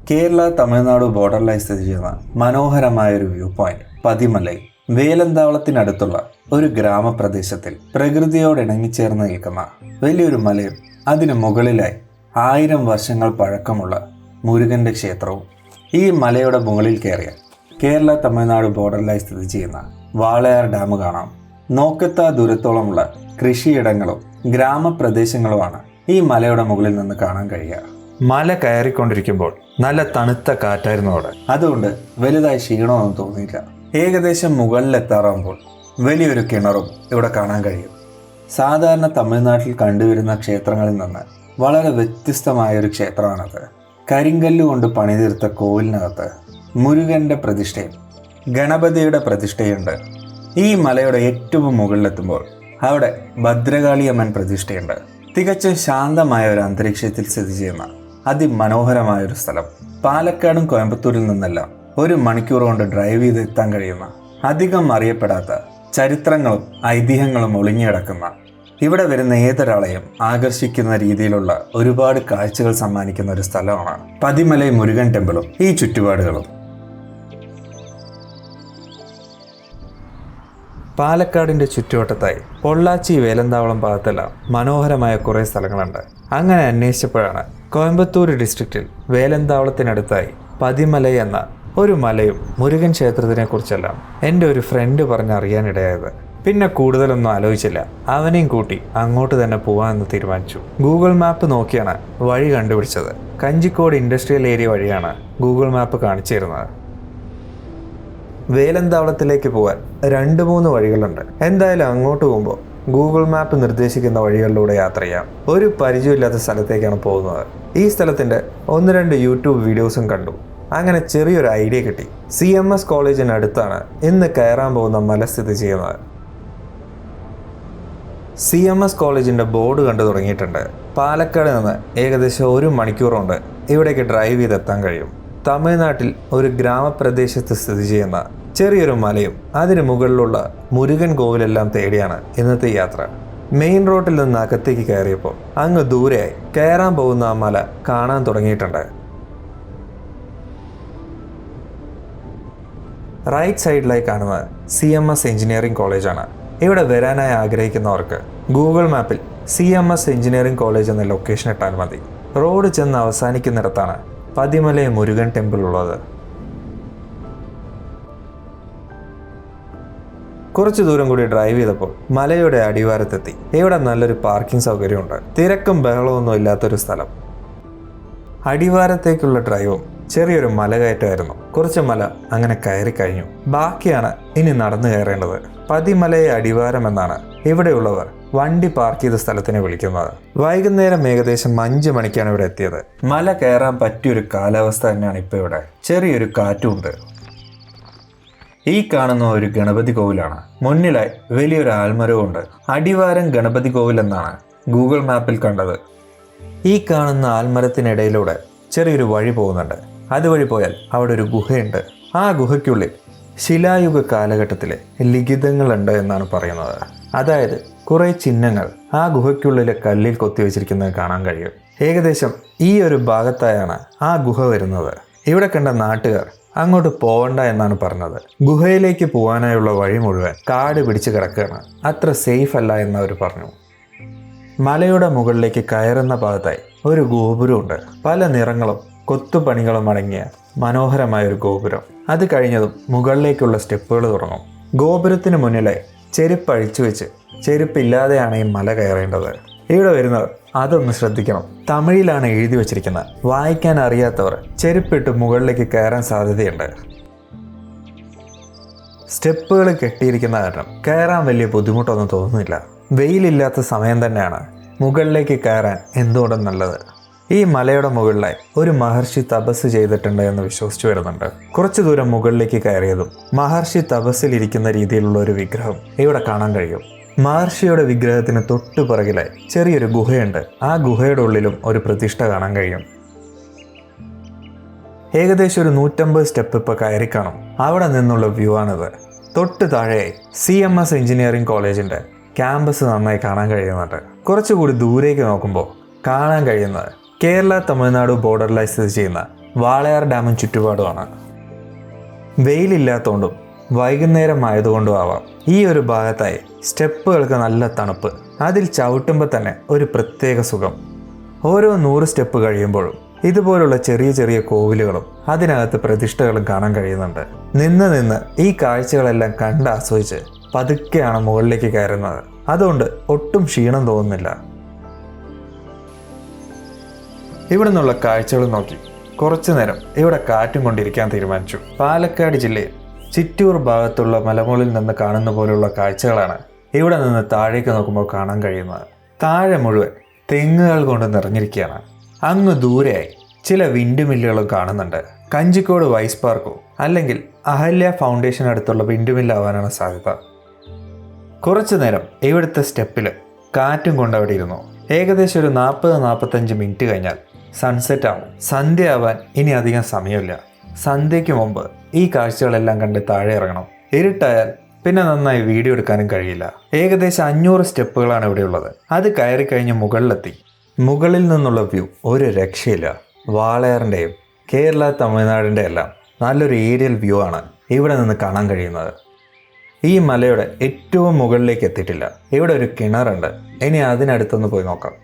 കേരള തമിഴ്നാട് ബോർഡറിലായി സ്ഥിതി ചെയ്യുന്ന മനോഹരമായൊരു വ്യൂ പോയിന്റ് പതിമലൈ. വേലന്താവളത്തിനടുത്തുള്ള ഒരു ഗ്രാമപ്രദേശത്തിൽ പ്രകൃതിയോട് ഇണങ്ങിച്ചേർന്ന് നിൽക്കുന്ന വലിയൊരു മലയും അതിനു മുകളിലായി 1000 വർഷങ്ങൾ പഴക്കമുള്ള മുരുകന്റെ ക്ഷേത്രവും. ഈ മലയുടെ മുകളിൽ കയറിയാൽ കേരള തമിഴ്നാട് ബോർഡറിലായി സ്ഥിതി ചെയ്യുന്ന വാളയാർ ഡാം കാണാം. നോക്കെത്താ ദൂരത്തോളമുള്ള കൃഷിയിടങ്ങളും ഗ്രാമപ്രദേശങ്ങളുമാണ് ഈ മലയുടെ മുകളിൽ നിന്ന് കാണാൻ കഴിയുക. മല കയറിക്കൊണ്ടിരിക്കുമ്പോൾ നല്ല തണുത്ത കാറ്റായിരുന്നു അവിടെ. അതുകൊണ്ട് വലുതായി ക്ഷീണമൊന്നും തോന്നിയില്ല. ഏകദേശം മുകളിലെത്താറാകുമ്പോൾ വലിയൊരു കിണറും ഇവിടെ കാണാൻ കഴിയും. സാധാരണ തമിഴ്നാട്ടിൽ കണ്ടുവരുന്ന ക്ഷേത്രങ്ങളിൽ നിന്ന് വളരെ വ്യത്യസ്തമായ ഒരു ക്ഷേത്രമാണത്. കരിങ്കല്ലുകൊണ്ട് പണിതീർത്ത കോവിലിനകത്ത് മുരുകന്റെ പ്രതിഷ്ഠയും ഗണപതിയുടെ പ്രതിഷ്ഠയുണ്ട്. ഈ മലയുടെ ഏറ്റവും മുകളിലെത്തുമ്പോൾ അവിടെ ഭദ്രകാളിയമ്മൻ പ്രതിഷ്ഠയുണ്ട്. തികച്ചും ശാന്തമായ ഒരു അന്തരീക്ഷത്തിൽ സ്ഥിതി ചെയ്യുന്ന അതിമനോഹരമായൊരു സ്ഥലം. പാലക്കാടും കോയമ്പത്തൂരിൽ നിന്നെല്ലാം 1 മണിക്കൂർ കൊണ്ട് ഡ്രൈവ് ചെയ്ത് എത്താൻ കഴിയുന്ന, അധികം അറിയപ്പെടാത്ത ചരിത്രങ്ങളും ഐതിഹ്യങ്ങളും ഒളിഞ്ഞുകിടക്കുന്ന, ഇവിടെ വരുന്ന ഏതൊരാളെയും ആകർഷിക്കുന്ന രീതിയിലുള്ള ഒരുപാട് കാഴ്ചകൾ സമ്മാനിക്കുന്ന ഒരു സ്ഥലമാണ് പതിമലൈ മുരുകൻ ടെമ്പിളും ഈ ചുറ്റുപാടുകളും. പാലക്കാടിൻ്റെ ചുറ്റുവട്ടത്തായി പൊള്ളാച്ചി വേലന്താവളം ഭാഗത്തെല്ലാം മനോഹരമായ കുറേ സ്ഥലങ്ങളുണ്ട്. അങ്ങനെ അന്വേഷിച്ചപ്പോഴാണ് കോയമ്പത്തൂർ ഡിസ്ട്രിക്റ്റിൽ വേലന്താവളത്തിനടുത്തായി പതിമലൈ എന്ന ഒരു മലയും മുരുകൻ ക്ഷേത്രത്തിനെ കുറിച്ചെല്ലാം എൻ്റെ ഒരു ഫ്രണ്ട് പറഞ്ഞറിയാനിടയായത്. പിന്നെ കൂടുതലൊന്നും ആലോചിച്ചില്ല, അവനെയും കൂട്ടി അങ്ങോട്ട് തന്നെ പോകാമെന്ന് തീരുമാനിച്ചു. ഗൂഗിൾ മാപ്പ് നോക്കിയാണ് വഴി കണ്ടുപിടിച്ചത്. കഞ്ചിക്കോട് ഇൻഡസ്ട്രിയൽ ഏരിയ വഴിയാണ് ഗൂഗിൾ മാപ്പ് കാണിച്ചു തരുന്നത്. വേലന്താവളത്തിലേക്ക് പോകാൻ 2-3 വഴികളുണ്ട്. എന്തായാലും അങ്ങോട്ട് പോകുമ്പോൾ ഗൂഗിൾ മാപ്പ് നിർദ്ദേശിക്കുന്ന വഴികളിലൂടെ യാത്ര ചെയ്യാം. ഒരു പരിചയമില്ലാത്ത സ്ഥലത്തേക്കാണ് പോകുന്നത്. ഈ സ്ഥലത്തിൻ്റെ 1-2 യൂട്യൂബ് വീഡിയോസും കണ്ടു. അങ്ങനെ ചെറിയൊരു ഐഡിയ കിട്ടി. CMS കോളേജിനടുത്താണ് ഇന്ന് കയറാൻ പോകുന്ന മല സ്ഥിതി ചെയ്യുന്നത്. CMS കോളേജിൻ്റെ ബോർഡ് കണ്ടു തുടങ്ങിയിട്ടുണ്ട്. പാലക്കാട് നിന്ന് ഏകദേശം 1 മണിക്കൂർ കൊണ്ട് ഇവിടേക്ക് ഡ്രൈവ് ചെയ്തെത്താൻ കഴിയും. തമിഴ്നാട്ടിൽ ഒരു ഗ്രാമപ്രദേശത്ത് സ്ഥിതി ചെയ്യുന്ന ചെറിയൊരു മലയും അതിന് മുകളിലുള്ള മുരുകൻ കോവിലെല്ലാം തേടിയാണ് ഇന്നത്തെ യാത്ര. മെയിൻ റോഡിൽ നിന്ന് അകത്തേക്ക് കയറിയപ്പോൾ അങ്ങ് ദൂരെയായി കയറാൻ പോകുന്ന ആ മല കാണാൻ തുടങ്ങിയിട്ടുണ്ട്. റൈറ്റ് സൈഡിലായി കാണുന്നത് CMS എഞ്ചിനീയറിംഗ് കോളേജാണ്. ഇവിടെ വരാനായി ആഗ്രഹിക്കുന്നവർക്ക് ഗൂഗിൾ മാപ്പിൽ CMS എഞ്ചിനീയറിംഗ് കോളേജ് എന്ന ലൊക്കേഷൻ ഇട്ടാൽ മതി. റോഡ് ചെന്ന് അവസാനിക്കുന്നിടത്താണ് പതിമലൈ മുരുകൻ ടെമ്പിൾ ഉള്ളത്. കുറച്ചു ദൂരം കൂടി ഡ്രൈവ് ചെയ്തപ്പോൾ മലയുടെ അടിവാരത്തെത്തി. ഇവിടെ നല്ലൊരു പാർക്കിംഗ് സൗകര്യമുണ്ട്. തിരക്കും ബഹളമൊന്നും ഇല്ലാത്തൊരു സ്ഥലം. അടിവാരത്തേക്കുള്ള ഡ്രൈവും ചെറിയൊരു മലകയറ്റമായിരുന്നു. കുറച്ച് മല അങ്ങനെ കയറി കഴിഞ്ഞു. ബാക്കിയാണ് ഇനി നടന്നു കയറേണ്ടത്. പതിമലൈ അടിവാരം എന്നാണ് ഇവിടെയുള്ളവർ വണ്ടി പാർക്ക് ചെയ്ത സ്ഥലത്തിനെ വിളിക്കുന്നത്. വൈകുന്നേരം ഏകദേശം 5 മണിക്കാണ് ഇവിടെ എത്തിയത്. മല കയറാൻ പറ്റിയൊരു കാലാവസ്ഥ തന്നെയാണ് ഇപ്പോൾ ഇവിടെ. ചെറിയൊരു കാറ്റുമുണ്ട്. ഈ കാണുന്ന ഒരു ഗണപതി കോവിലാണ്. മുന്നിലായി വലിയൊരു ആൽമരവുമുണ്ട്. അടിവാരം ഗണപതി കോവിൽ എന്നാണ് ഗൂഗിൾ മാപ്പിൽ കണ്ടത്. ഈ കാണുന്ന ആൽമരത്തിനിടയിലൂടെ ചെറിയൊരു വഴി പോകുന്നുണ്ട്. അതുവഴി പോയാൽ അവിടെ ഒരു ഗുഹയുണ്ട്. ആ ഗുഹയ്ക്കുള്ളിൽ ശിലായുഗ കാലഘട്ടത്തിലെ ലിഖിതങ്ങളുണ്ട് എന്നാണ് പറയുന്നത്. അതായത് കുറേ ചിഹ്നങ്ങൾ ആ ഗുഹയ്ക്കുള്ളിലെ കല്ലിൽ കൊത്തിവെച്ചിരിക്കുന്നത് കാണാൻ കഴിയും. ഏകദേശം ഈ ഒരു ഭാഗത്തായാണ് ആ ഗുഹ വരുന്നത്. ഇവിടെ കണ്ട നാട്ടുകാർ അങ്ങോട്ട് പോകണ്ട എന്നാണ് പറഞ്ഞത്. ഗുഹയിലേക്ക് പോകാനായുള്ള വഴി മുഴുവൻ കാട് പിടിച്ച് കിടക്കുകയാണ്. അത്ര സേഫ് അല്ല എന്നവർ പറഞ്ഞു. മലയുടെ മുകളിലേക്ക് കയറുന്ന ഭാഗത്തായി ഒരു ഗോപുരമുണ്ട്. പല നിറങ്ങളും കൊത്തുപണികളും അടങ്ങിയ മനോഹരമായൊരു ഗോപുരം. അത് കഴിഞ്ഞതും മുകളിലേക്കുള്ള സ്റ്റെപ്പുകൾ തുടങ്ങും. ഗോപുരത്തിന് മുന്നിലായി ചെരുപ്പ് അഴിച്ചു വെച്ച് ചെരുപ്പില്ലാതെയാണ് ഈ മല കയറേണ്ടത്. ഇവിടെ വരുന്നവർ അതൊന്ന് ശ്രദ്ധിക്കണം. തമിഴിലാണ് എഴുതി വച്ചിരിക്കുന്നത്. വായിക്കാൻ അറിയാത്തവർ ചെരുപ്പിട്ട് മുകളിലേക്ക് കയറാൻ സാധ്യതയുണ്ട്. സ്റ്റെപ്പുകൾ കെട്ടിയിരിക്കുന്ന കാരണം കയറാൻ വലിയ ബുദ്ധിമുട്ടൊന്നും തോന്നുന്നില്ല. വെയിലില്ലാത്ത സമയം തന്നെയാണ് മുകളിലേക്ക് കയറാൻ എന്തുകൊണ്ടും നല്ലത്. ഈ മലയുടെ മുകളിലായി ഒരു മഹർഷി തപസ് ചെയ്തിട്ടുണ്ട് എന്ന് വിശ്വസിച്ചു വരുന്നുണ്ട്. കുറച്ചു ദൂരം മുകളിലേക്ക് കയറിയതും മഹർഷി തപസ്സിലിരിക്കുന്ന രീതിയിലുള്ള ഒരു വിഗ്രഹം ഇവിടെ കാണാൻ കഴിയും. മഹർഷിയുടെ വിഗ്രഹത്തിന് തൊട്ടു പുറകിലായി ചെറിയൊരു ഗുഹയുണ്ട്. ആ ഗുഹയുടെ ഉള്ളിലും ഒരു പ്രതിഷ്ഠ കാണാൻ കഴിയും. ഏകദേശം ഒരു 150 സ്റ്റെപ്പ് ഇപ്പോൾ കയറി കാണും. അവിടെ നിന്നുള്ള വ്യൂ ആണിത്. തൊട്ട് താഴെയായി CMS എഞ്ചിനീയറിംഗ് കോളേജിൻ്റെ ക്യാമ്പസ് നന്നായി കാണാൻ കഴിയുന്നുണ്ട്. കുറച്ചുകൂടി ദൂരേക്ക് നോക്കുമ്പോൾ കാണാൻ കഴിയുന്നത് കേരള തമിഴ്നാട് ബോർഡറിലായി സ്ഥിതി ചെയ്യുന്ന വാളയാർ ഡാമും ചുറ്റുപാടുമാണ്. വെയിലില്ലാത്തതുകൊണ്ടും വൈകുന്നേരം ആയതുകൊണ്ടും ആവാം ഈ ഒരു ഭാഗത്തായി സ്റ്റെപ്പുകൾക്ക് നല്ല തണുപ്പ്. അതിൽ ചവിട്ടുമ്പോൾ തന്നെ ഒരു പ്രത്യേക സുഖം. ഓരോ 100 സ്റ്റെപ്പ് കഴിയുമ്പോഴും ഇതുപോലുള്ള ചെറിയ ചെറിയ കോവിലുകളും അതിനകത്ത് പ്രതിഷ്ഠകളും കാണാൻ കഴിയുന്നുണ്ട്. നിന്ന് ഈ കാഴ്ചകളെല്ലാം കണ്ട് ആസ്വദിച്ച് പതുക്കെയാണ് മുകളിലേക്ക് കയറുന്നത്. അതുകൊണ്ട് ഒട്ടും ക്ഷീണം തോന്നുന്നില്ല. ഇവിടെ നിന്നുള്ള കാഴ്ചകൾ നോക്കി കുറച്ചു നേരം ഇവിടെ കാറ്റും കൊണ്ടിരിക്കാൻ തീരുമാനിച്ചു. പാലക്കാട് ജില്ലയിൽ ചിറ്റൂർ ഭാഗത്തുള്ള മലമുകളിൽ നിന്ന് കാണുന്ന പോലുള്ള കാഴ്ചകളാണ് ഇവിടെ നിന്ന് താഴേക്ക് നോക്കുമ്പോൾ കാണാൻ കഴിയുന്നത്. താഴെ മുഴുവൻ തെങ്ങുകൾ കൊണ്ട് നിറഞ്ഞിരിക്കുകയാണ്. അങ്ങ് ദൂരെയായി ചില വിൻഡ് മില്ലുകളും കാണുന്നുണ്ട്. കഞ്ചിക്കോട് വൈസ് പാർക്കോ അല്ലെങ്കിൽ അഹല്യ ഫൗണ്ടേഷൻ അടുത്തുള്ള വിൻഡ് മില്ലാവാനാണ് സാധ്യത. കുറച്ചു നേരം ഇവിടുത്തെ സ്റ്റെപ്പിൽ കാറ്റും കൊണ്ടവിടെ ഇരുന്നു. ഏകദേശം ഒരു 40-45 മിനിറ്റ് കഴിഞ്ഞാൽ സൺസെറ്റ് ആവും. സന്ധ്യ ആവാൻ ഇനി അധികം സമയമില്ല. സന്ധ്യയ്ക്ക് മുമ്പ് ഈ കാഴ്ചകളെല്ലാം കണ്ട് താഴെ ഇറങ്ങണം. ഇരുട്ടായാൽ പിന്നെ നന്നായി വീഡിയോ എടുക്കാനും കഴിയില്ല. ഏകദേശം 500 സ്റ്റെപ്പുകളാണ് ഇവിടെയുള്ളത്. അത് കയറി കഴിഞ്ഞ് മുകളിലെത്തി. മുകളിൽ നിന്നുള്ള വ്യൂ ഒരു രക്ഷയില്ല. വാളയാറിൻ്റെയും കേരള തമിഴ്നാടിൻ്റെ എല്ലാം നല്ലൊരു ഏരിയൽ വ്യൂ ആണ് ഇവിടെ നിന്ന് കാണാൻ കഴിയുന്നത്. ഈ മലയുടെ ഏറ്റവും മുകളിലേക്ക് എത്തിയിട്ടില്ല. ഇവിടെ ഒരു കിണറുണ്ട്. ഇനി അതിനടുത്തൊന്ന് പോയി നോക്കാം.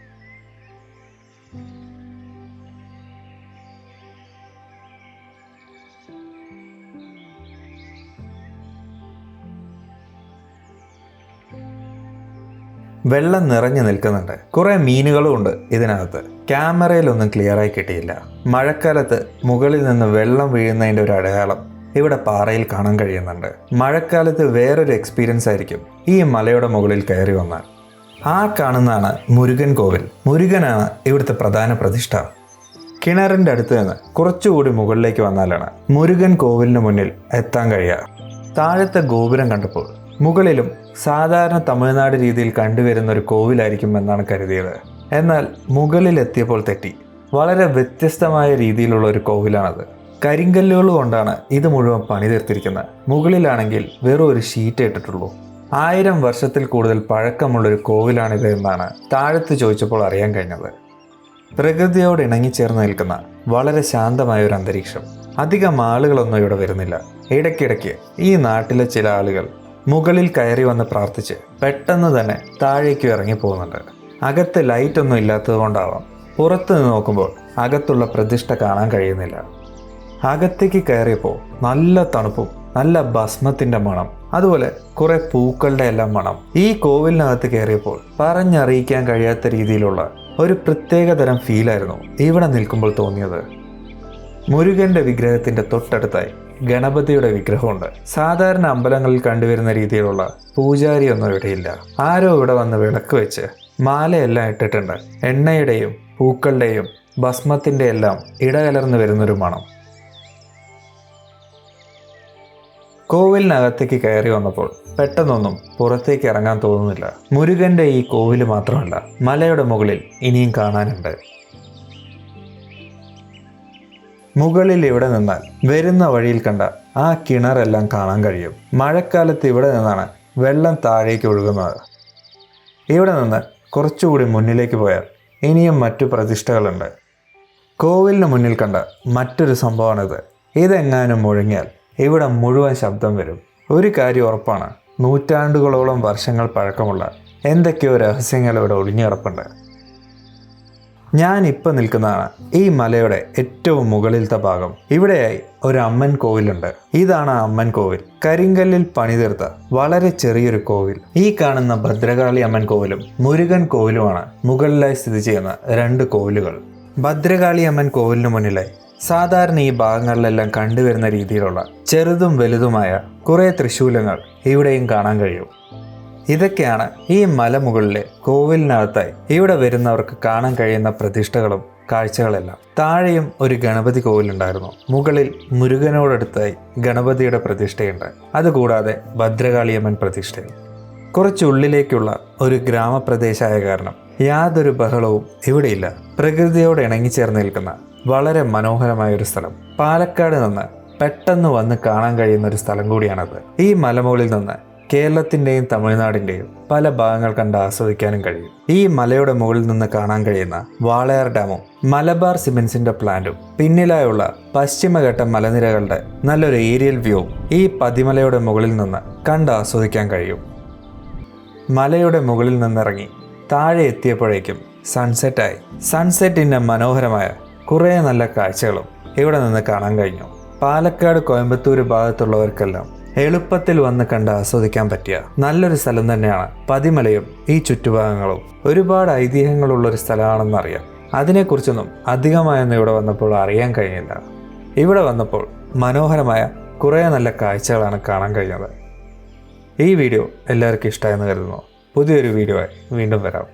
വെള്ളം നിറഞ്ഞു നിൽക്കുന്നുണ്ട്. കുറെ മീനുകളും ഉണ്ട് ഇതിനകത്ത്. ക്യാമറയിലൊന്നും ക്ലിയറായി കിട്ടിയില്ല. മഴക്കാലത്ത് മുകളിൽ നിന്ന് വെള്ളം വീഴുന്നതിൻ്റെ ഒരു അടയാളം ഇവിടെ പാറയിൽ കാണാൻ കഴിയുന്നുണ്ട്. മഴക്കാലത്ത് വേറൊരു എക്സ്പീരിയൻസ് ആയിരിക്കും ഈ മലയുടെ മുകളിൽ കയറി വന്നാൽ. ആ കാണുന്നതാണ് മുരുകൻ കോവിൽ. മുരുകനാണ് ഇവിടുത്തെ പ്രധാന പ്രതിഷ്ഠ. കിണറിൻ്റെ അടുത്ത് നിന്ന് കുറച്ചുകൂടി മുകളിലേക്ക് വന്നാലാണ് മുരുകൻ കോവിലിന് മുന്നിൽ എത്താൻ കഴിയുക. താഴത്തെ ഗോപുരം കണ്ടപ്പോൾ മുകളിലും സാധാരണ തമിഴ്നാട് രീതിയിൽ കണ്ടുവരുന്ന ഒരു കോവിലായിരിക്കും എന്നാണ് കരുതിയത്. എന്നാൽ മുകളിലെത്തിയപ്പോൾ തെറ്റി. വളരെ വ്യത്യസ്തമായ രീതിയിലുള്ള ഒരു കോവിലാണത്. കരിങ്കല്ലുകൾ കൊണ്ടാണ് ഇത് മുഴുവൻ പണിതീർത്തിരിക്കുന്നത്. മുകളിലാണെങ്കിൽ വെറും ഒരു ഷീറ്റ് ഇട്ടിട്ടുള്ളൂ. 1000 വർഷത്തിൽ കൂടുതൽ പഴക്കമുള്ളൊരു കോവിലാണിത് എന്നാണ് താഴത്ത് ചോദിച്ചപ്പോൾ അറിയാൻ കഴിഞ്ഞത്. പ്രകൃതിയോട് ഇണങ്ങിച്ചേർന്ന് നിൽക്കുന്ന വളരെ ശാന്തമായ ഒരു അന്തരീക്ഷം. അധികം ആളുകളൊന്നും ഇവിടെ വരുന്നില്ല. ഇടയ്ക്കിടയ്ക്ക് ഈ നാട്ടിലെ ചില ആളുകൾ മുകളിൽ കയറി വന്ന് പ്രാർത്ഥിച്ച് പെട്ടെന്ന് തന്നെ താഴേക്ക് ഇറങ്ങി പോകുന്നുണ്ട്. അകത്ത് ലൈറ്റ് ഒന്നും ഇല്ലാത്തത് കൊണ്ടാവാം പുറത്ത് നിന്ന് നോക്കുമ്പോൾ അകത്തുള്ള പ്രതിഷ്ഠ കാണാൻ കഴിയുന്നില്ല. അകത്തേക്ക് കയറിയപ്പോൾ നല്ല തണുപ്പും നല്ല ഭസ്മത്തിൻ്റെ മണം, അതുപോലെ കുറെ പൂക്കളുടെ എല്ലാം മണം. ഈ കോവിലിനകത്ത് കയറിയപ്പോൾ പറഞ്ഞറിയിക്കാൻ കഴിയാത്ത രീതിയിലുള്ള ഒരു പ്രത്യേകതരം ഫീലായിരുന്നു ഇവിടെ നിൽക്കുമ്പോൾ തോന്നിയത്. മുരുകന്റെ വിഗ്രഹത്തിന്റെ തൊട്ടടുത്തായി ഗണപതിയുടെ വിഗ്രഹമുണ്ട്. സാധാരണ അമ്പലങ്ങളിൽ കണ്ടുവരുന്ന രീതിയിലുള്ള പൂജാരിയൊന്നും ഇവിടെയില്ല. ആരോ ഇവിടെ വന്ന് വിളക്ക് വെച്ച് മാലയെല്ലാം ഇട്ടിട്ടുണ്ട്. എണ്ണയുടെയും പൂക്കളുടെയും ഭസ്മത്തിന്റെ എല്ലാം ഇടകലർന്നു വരുന്നൊരു മണം. കോവിലിനകത്തേക്ക് കയറി വന്നപ്പോൾ പെട്ടെന്നൊന്നും പുറത്തേക്ക് ഇറങ്ങാൻ തോന്നുന്നില്ല. മുരുകന്റെ ഈ കോവില് മാത്രമല്ല, മലയുടെ മുകളിൽ ഇനിയും കാണാനുണ്ട്. മുകളിൽ ഇവിടെ നിന്നാൽ വരുന്ന വഴിയിൽ കണ്ട ആ കിണറെല്ലാം കാണാൻ കഴിയും. മഴക്കാലത്ത് ഇവിടെ നിന്നാണ് വെള്ളം താഴേക്ക് ഒഴുകുന്നത്. ഇവിടെ നിന്ന് കുറച്ചുകൂടി മുന്നിലേക്ക് പോയാൽ ഇനിയും മറ്റു പ്രതിഷ്ഠകളുണ്ട്. കോവിലിന് മുന്നിൽ കണ്ട മറ്റൊരു സംഭവമാണിത്. ഇതെങ്ങാനും മുഴങ്ങിയാൽ ഇവിടെ മുഴുവൻ ശബ്ദം വരും. ഒരു കാര്യം ഉറപ്പാണ്, നൂറ്റാണ്ടുകളോളം വർഷങ്ങൾ പഴക്കമുള്ള എന്തൊക്കെയോ രഹസ്യങ്ങൾ ഇവിടെ ഒളിഞ്ഞിറപ്പുണ്ട്. ഞാനിപ്പോൾ നിൽക്കുന്നതാണ് ഈ മലയുടെ ഏറ്റവും മുകളിലത്തെ ഭാഗം. ഇവിടെയായി ഒരു അമ്മൻ കോവിലുണ്ട്. ഇതാണ് ആ അമ്മൻ കോവിൽ. കരിങ്കല്ലിൽ പണിതീർത്ത വളരെ ചെറിയൊരു കോവിൽ. ഈ കാണുന്ന ഭദ്രകാളി അമ്മൻ കോവിലും മുരുകൻ കോവിലുമാണ് മുകളിലായി സ്ഥിതി ചെയ്യുന്ന 2 കോവിലുകൾ. ഭദ്രകാളി അമ്മൻ കോവിലിന് മുന്നിലായി സാധാരണ ഈ ഭാഗങ്ങളിലെല്ലാം കണ്ടുവരുന്ന രീതിയിലുള്ള ചെറുതും വലുതുമായ കുറേ തൃശൂലങ്ങൾ ഇവിടെയും കാണാൻ കഴിയും. ഇതൊക്കെയാണ് ഈ മലമുകളിലെ കോവിലിനകത്തായി ഇവിടെ വരുന്നവർക്ക് കാണാൻ കഴിയുന്ന പ്രതിഷ്ഠകളും കാഴ്ചകളെല്ലാം. താഴെയും ഒരു ഗണപതി കോവിലുണ്ടായിരുന്നു. മുകളിൽ മുരുകനോടടുത്തായി ഗണപതിയുടെ പ്രതിഷ്ഠയുണ്ട്. അതുകൂടാതെ ഭദ്രകാളിയമ്മൻ പ്രതിഷ്ഠയും. കുറച്ചുള്ളിലേക്കുള്ള ഒരു ഗ്രാമപ്രദേശമായ കാരണം യാതൊരു ബഹളവും ഇവിടെയില്ല. പ്രകൃതിയോട് ഇണങ്ങിച്ചേർന്ന് നിൽക്കുന്ന വളരെ മനോഹരമായൊരു സ്ഥലം. പാലക്കാട് നിന്ന് പെട്ടെന്ന് വന്ന് കാണാൻ കഴിയുന്ന ഒരു സ്ഥലം കൂടിയാണത്. ഈ മലമുകളിൽ നിന്ന് കേരളത്തിൻ്റെയും തമിഴ്നാടിൻ്റെയും പല ഭാഗങ്ങൾ കണ്ട് ആസ്വദിക്കാനും കഴിയും. ഈ മലയുടെ മുകളിൽ നിന്ന് കാണാൻ കഴിയുന്ന വാളയാർ ഡാമും മലബാർ സിമെന്റ്സിന്റെ പ്ലാന്റും പിന്നിലായുള്ള പശ്ചിമഘട്ട മലനിരകളുടെ നല്ലൊരു ഏരിയൽ വ്യൂവും ഈ പതിമലയുടെ മുകളിൽ നിന്ന് കണ്ട് ആസ്വദിക്കാൻ കഴിയും. മലയുടെ മുകളിൽ നിന്നിറങ്ങി താഴെ എത്തിയപ്പോഴേക്കും സൺസെറ്റായി. സൺസെറ്റിൻ്റെ മനോഹരമായ കുറേ നല്ല കാഴ്ചകളും ഇവിടെ നിന്ന് കാണാൻ കഴിഞ്ഞു. പാലക്കാട്, കോയമ്പത്തൂർ ഭാഗത്തുള്ളവർക്കെല്ലാം എളുപ്പത്തിൽ വന്ന് കണ്ട് ആസ്വദിക്കാൻ പറ്റിയ നല്ലൊരു സ്ഥലം തന്നെയാണ് പതിമലയും ഈ ചുറ്റുഭാഗങ്ങളും. ഒരുപാട് ഐതിഹ്യങ്ങളുള്ളൊരു സ്ഥലമാണെന്നറിയാം. അതിനെക്കുറിച്ചൊന്നും അധികമായൊന്നും ഇവിടെ വന്നപ്പോൾ അറിയാൻ കഴിഞ്ഞില്ല. ഇവിടെ വന്നപ്പോൾ മനോഹരമായ കുറേ നല്ല കാഴ്ചകളാണ് കാണാൻ കഴിഞ്ഞത്. ഈ വീഡിയോ എല്ലാവർക്കും ഇഷ്ടമായെന്ന് കരുതുന്നു. പുതിയൊരു വീഡിയോ ആയി വീണ്ടും വരാം.